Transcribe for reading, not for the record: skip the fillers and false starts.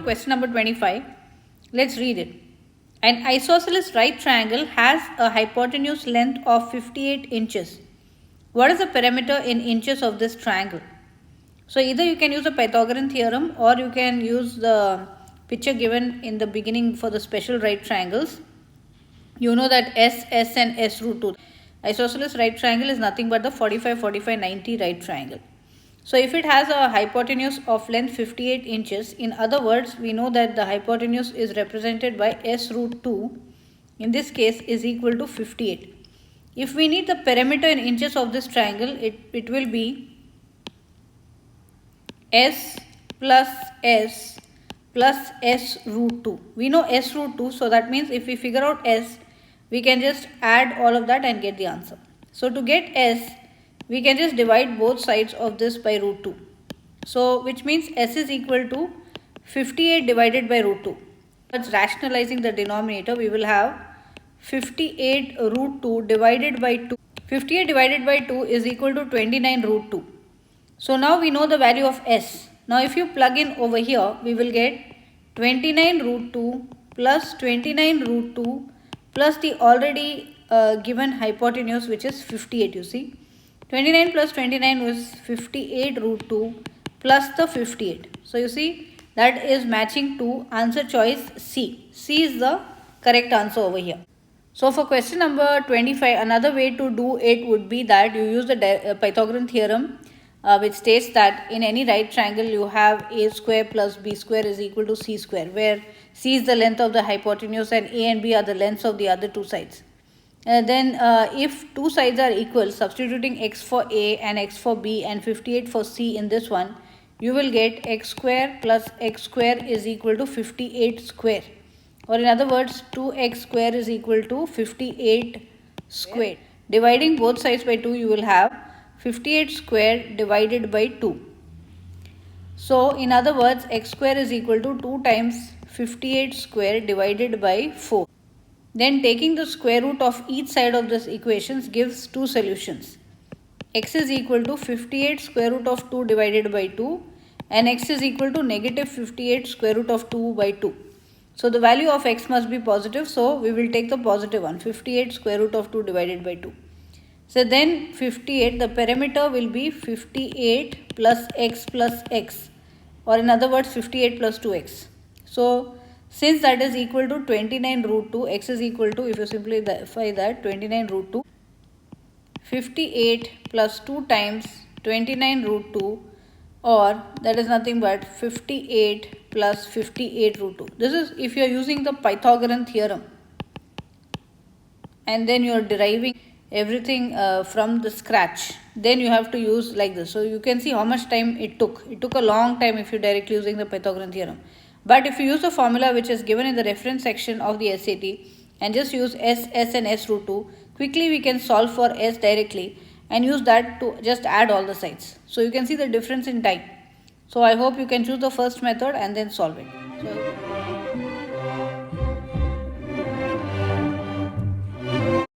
question number 25. Let's read it. An isosceles right triangle has a hypotenuse length of 58 inches. What is the perimeter in inches of this triangle? So either you can use the Pythagorean theorem or you can use the picture given in the beginning for the special right triangles. You know that S and S root 2. Isosceles right triangle is nothing but the 45, 45, 90 right triangle. So if it has a hypotenuse of length 58 inches, in other words, we know that the hypotenuse is represented by S root 2, in this case is equal to 58. If we need the perimeter in inches of this triangle, it will be S plus S plus S root 2. We know S root 2, so that means if we figure out S, we can just add all of that and get the answer. So to get S, we can just divide both sides of this by root 2. So which means S is equal to 58 divided by root 2. But rationalizing the denominator, we will have 58 root 2 divided by 2. 58 divided by 2 is equal to 29 root 2. So now we know the value of S. Now if you plug in over here, we will get 29 root 2 plus 29 root 2 plus the already given hypotenuse, which is 58, you see. 29 plus 29 was 58 root 2 plus the 58. So you see that is matching to answer choice C. C is the correct answer over here. So for question number 25, another way to do it would be that you use the Pythagorean theorem, which states that in any right triangle you have a square plus b square is equal to c square, where c is the length of the hypotenuse and a and b are the lengths of the other two sides. Then if two sides are equal, substituting x for a and x for b and 58 for c in this one, you will get x square plus x square is equal to 58 square. Or in other words, 2x square is equal to 58 square. Dividing both sides by 2, you will have 58 square divided by 2. So in other words, x square is equal to 2 times 58 square divided by 4. Then taking the square root of each side of this equations gives two solutions. X is equal to 58 square root of 2 divided by 2 and x is equal to negative 58 square root of 2 by 2. So the value of x must be positive, so we will take the positive one, 58 square root of 2 divided by 2. So then 58, the perimeter will be 58 plus x, or in other words 58 plus 2x. So since that is equal to 29 root 2, x is equal to, if you simplify that, 29 root 2, 58 plus 2 times 29 root 2, or that is nothing but 58 plus 58 root 2. This is if you are using the Pythagorean theorem and then you are deriving everything from the scratch, then you have to use like this. So you can see how much time it took. It took a long time if you directly using the Pythagorean theorem. But if you use the formula which is given in the reference section of the SAT and just use S and S root 2, quickly we can solve for S directly and use that to just add all the sides. So you can see the difference in time. So I hope you can choose the first method and then solve it. So